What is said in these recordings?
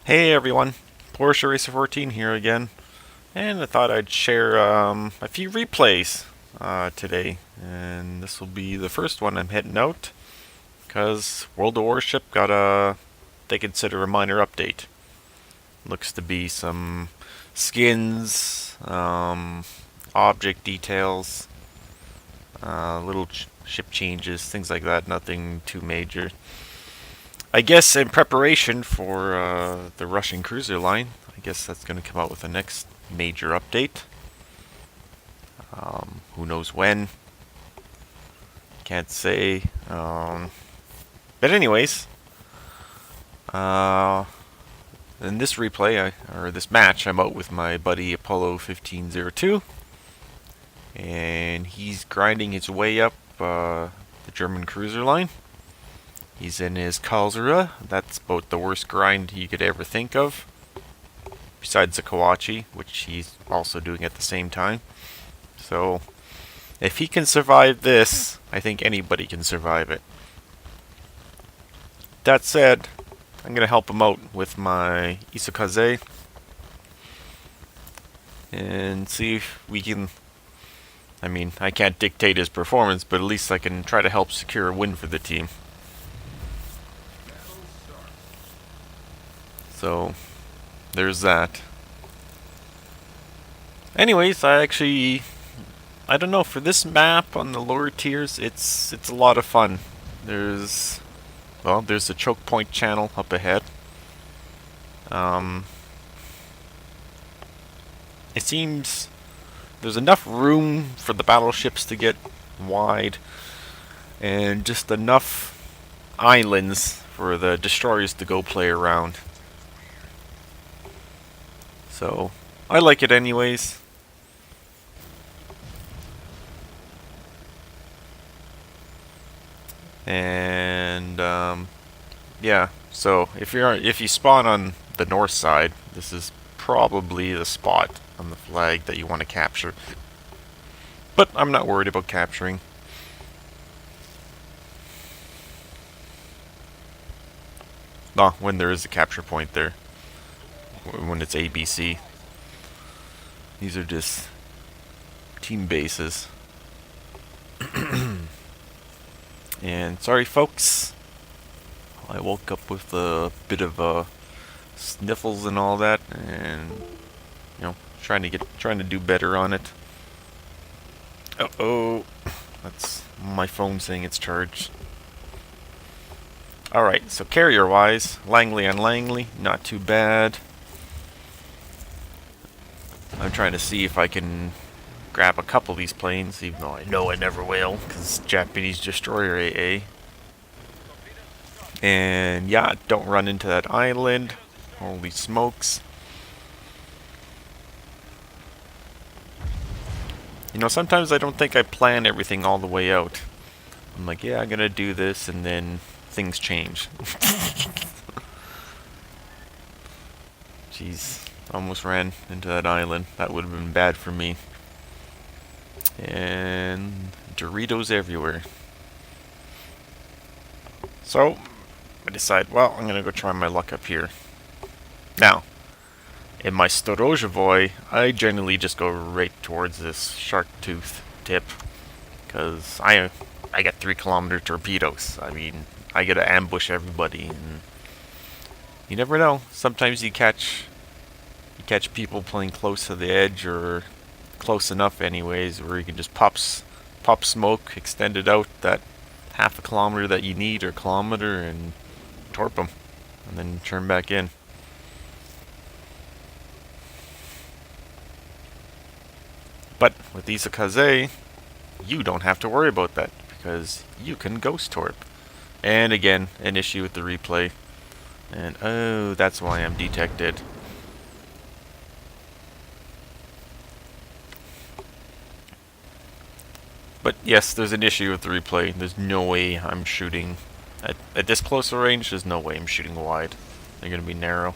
Hey everyone, Porsche Racer 14 here again, and I thought I'd share a few replays today, and this will be the first one I'm hitting out, because World of Warship got they consider a minor update. Looks to be some skins, object details, little ship changes, things like that, nothing too major. I guess in preparation for the Russian cruiser line, I guess that's going to come out with the next major update. Who knows when? Can't say. But anyways, uh, in this replay, or this match, I'm out with my buddy Apollo 1502, and he's grinding his way up the German cruiser line. He's in his Karlsuhe. That's about the worst grind you could ever think of. Besides the Kawachi, which he's also doing at the same time. So, if he can survive this, I think anybody can survive it. That said, I'm going to help him out with my Isokaze. And see if we can... I mean, I can't dictate his performance, but at least I can try to help secure a win for the team. So, there's that. Anyways, I don't know, for this map on the lower tiers, it's a lot of fun. There's a choke point channel up ahead. It seems there's enough room for the battleships to get wide, and just enough islands for the destroyers to go play around. So, I like it anyways. And yeah, so if you spawn on the north side, this is probably the spot on the flag that you want to capture. But I'm not worried about capturing. No, when there is a capture point there. When it's ABC. These are just team bases. And sorry folks, I woke up with a bit of sniffles and all that, and you know, trying to do better on it. Uh-oh, that's my phone saying it's charged. Alright, so carrier-wise, Langley on Langley, not too bad. I'm trying to see if I can grab a couple of these planes, even though I know I never will, because Japanese destroyer AA. And yeah, don't run into that island. Holy smokes. You know, sometimes I don't think I plan everything all the way out. I'm like, yeah, I'm gonna do this, and then things change. Jeez, almost ran into that island. That would have been bad for me. And Doritos everywhere. So, I decide, well, I'm gonna go try my luck up here. Now, in my Storozhevoy, I generally just go right towards this shark tooth tip, because I got 3-kilometer torpedoes. I mean, I gotta ambush everybody, and you never know. Sometimes you catch people playing close to the edge, or close enough anyways, where you can just pop smoke, extend it out that half a kilometer that you need, or kilometer, and torp them, and then turn back in. But with Isokaze, you don't have to worry about that, because you can ghost torp. And again, an issue with the replay. And oh, that's why I'm detected. But yes, there's an issue with the replay. There's no way I'm shooting at this closer range. There's no way I'm shooting wide. They're gonna be narrow.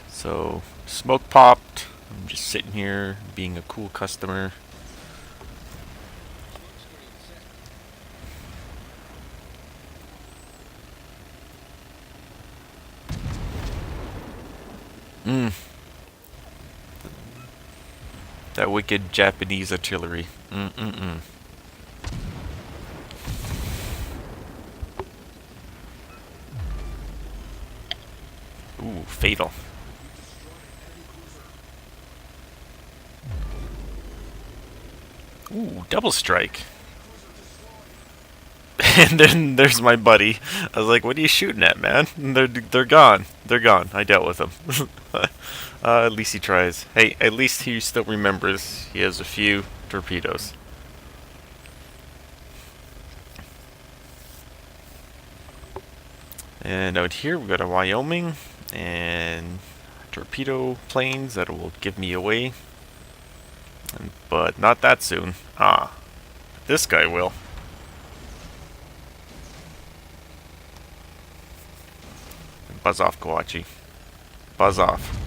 So smoke popped. I'm just sitting here being a cool customer. Mm, that wicked Japanese artillery. Mm-mm-mm. Ooh, fatal. Ooh, double strike. And then there's my buddy. I was like, "What are you shooting at, man?" And they're gone. They're gone. I dealt with them. At least he tries. Hey, at least he still remembers he has a few torpedoes. And out here we got a Wyoming and torpedo planes that will give me away. But not that soon. Ah, this guy will. Buzz off, Kawachi. Buzz off.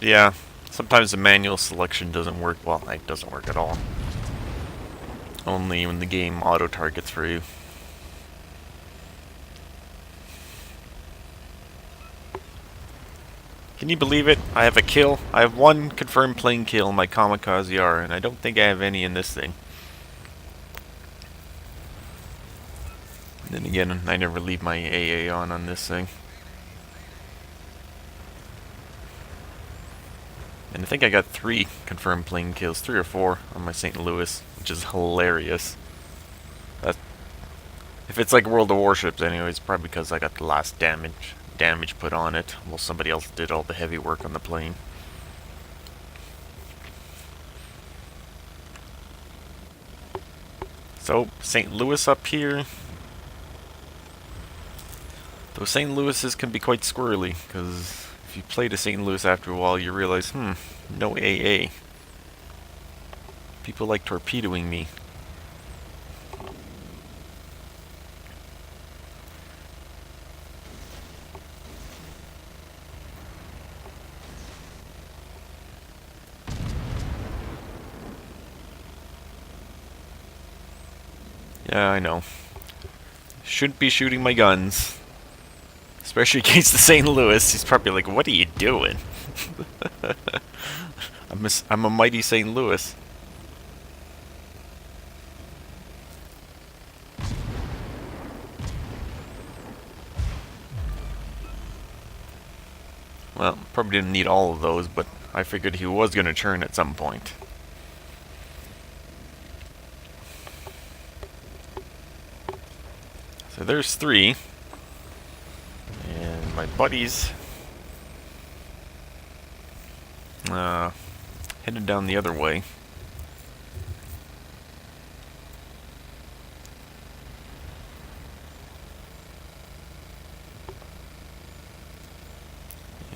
Yeah, sometimes the manual selection doesn't work. Well, it doesn't work at all. Only when the game auto-targets for you. Can you believe it? I have a kill. I have one confirmed plane kill in my Kamikaze R, and I don't think I have any in this thing. And then again, I never leave my AA on this thing. And I think I got 3 confirmed plane kills, 3 or 4 on my St. Louis, which is hilarious. If it's like World of Warships anyway, it's probably because I got the last damage put on it, while somebody else did all the heavy work on the plane. So, St. Louis up here. Those St. Louis's can be quite squirrely, because if you play to St. Louis after a while, you realize, no AA. People like torpedoing me. Yeah, I know. Shouldn't be shooting my guns. Especially against the St. Louis. He's probably like, what are you doing? I'm a mighty St. Louis. Well, probably didn't need all of those, but I figured he was going to turn at some point. So there's 3. And my buddies headed down the other way.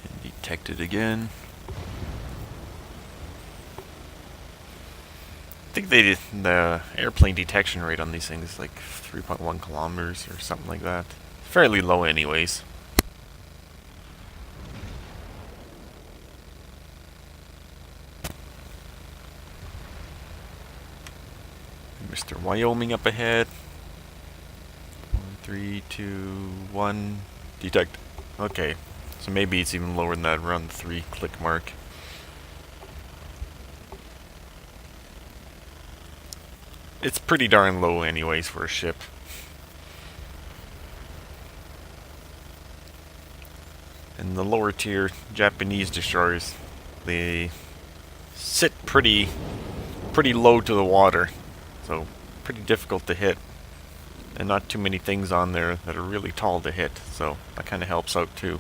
And detected again. I think the airplane detection rate on these things is like 3.1 kilometers or something like that. Fairly low anyways. Mr. Wyoming up ahead. 3, 2, 1, detect. Okay, so maybe it's even lower than that, around the 3 click mark. It's pretty darn low anyways for a ship. And the lower tier Japanese destroyers, they sit pretty low to the water, so pretty difficult to hit. And not too many things on there that are really tall to hit, so that kind of helps out too.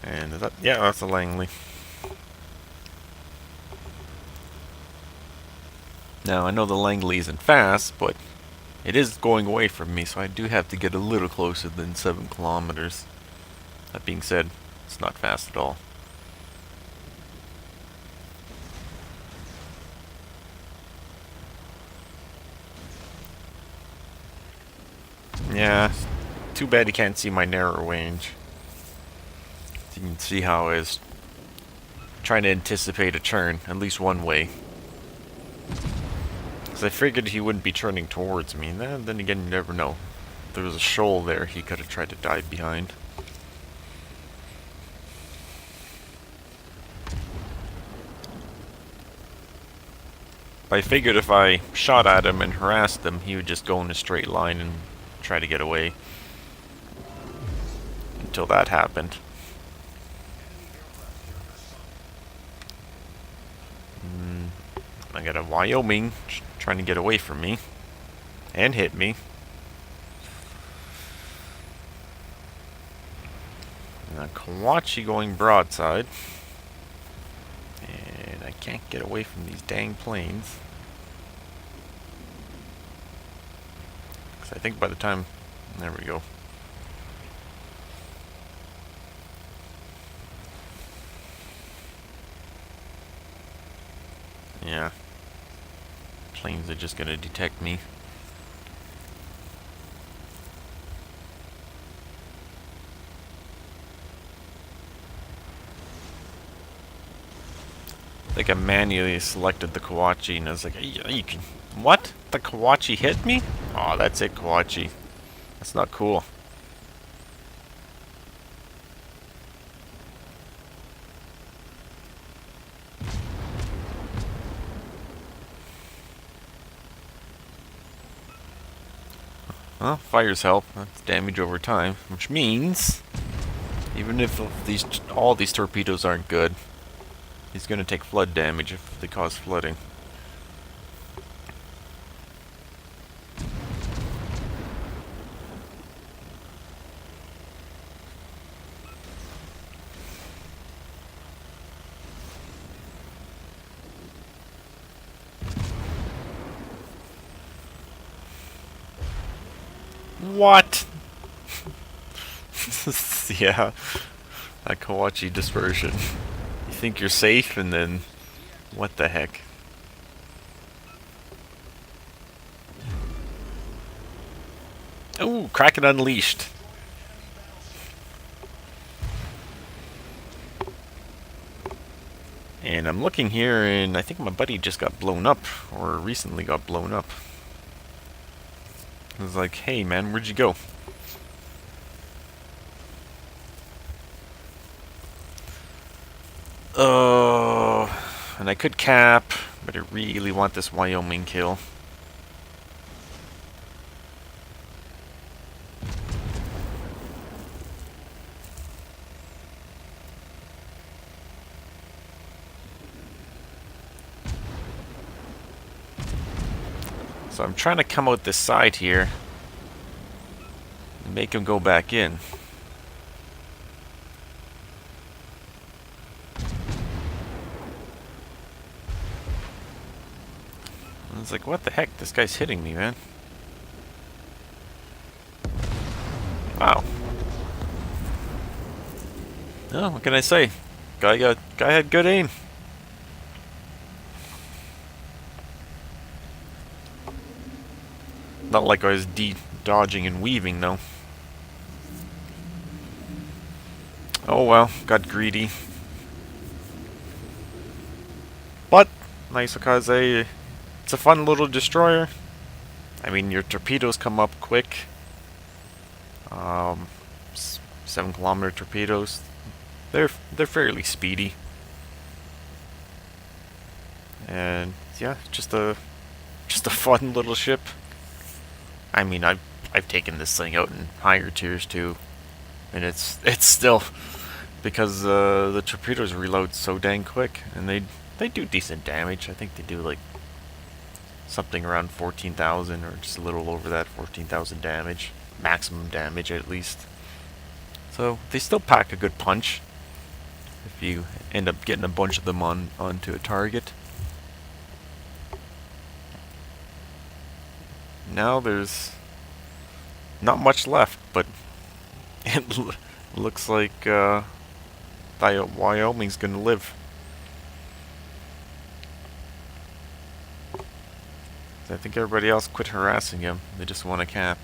And is that, yeah, that's a Langley. Now, I know the Langley isn't fast, but it is going away from me, so I do have to get a little closer than 7 kilometers. That being said, it's not fast at all. Yeah, too bad you can't see my narrow range. You can see how I was trying to anticipate a turn, at least one way. Because I figured he wouldn't be turning towards me. Then again, you never know. If there was a shoal there, he could have tried to dive behind. I figured if I shot at him and harassed him, he would just go in a straight line and try to get away. Until that happened. I got a Wyoming trying to get away from me. And hit me. And a Kawachi going broadside. And I can't get away from these dang planes. Because I think by the time... There we go. Yeah. Planes are just gonna detect me. I think I manually selected the Kawachi and I was like, you can... What? The Kawachi hit me? Oh, that's it, Kawachi. That's not cool. Well, fires help. That's damage over time, which means even if all these torpedoes aren't good, he's going to take flood damage if they cause flooding. What? Yeah, that Kawachi dispersion. You think you're safe, and then what the heck? Ooh, Kraken unleashed. And I'm looking here, and I think my buddy just got blown up, or recently got blown up. I was like, hey man, where'd you go? Oh, and I could cap, but I really want this Wyoming kill. So I'm trying to come out this side here and make him go back in. I was like, what the heck? This guy's hitting me, man. Wow. Oh, what can I say? Guy had good aim. Not like I was dodging and weaving, though. Oh well, got greedy. But, Isokaze, it's a fun little destroyer. I mean, your torpedoes come up quick. 7-kilometer torpedoes. They're fairly speedy. And yeah, just a fun little ship. I mean, I've taken this thing out in higher tiers too, and it's still, because the torpedoes reload so dang quick, and they do decent damage. I think they do like something around 14,000, or just a little over that, 14,000 damage, maximum damage at least. So they still pack a good punch if you end up getting a bunch of them onto a target. Now there's not much left, but it looks like Wyoming's gonna live. I think everybody else quit harassing him. They just want to cap.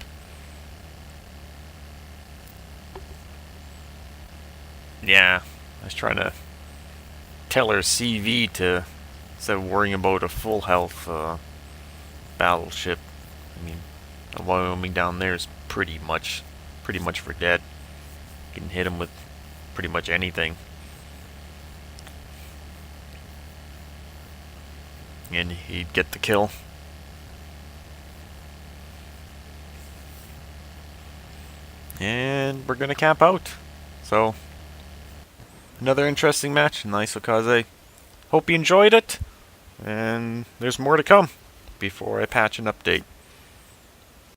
Yeah, I was trying to tell her CV to instead of worrying about a full health battleship. I mean, the Wyoming down there is pretty much for dead. You can hit him with pretty much anything, and he'd get the kill. And we're gonna camp out. So, another interesting match in the Isokaze. Hope you enjoyed it, and there's more to come before I patch an update.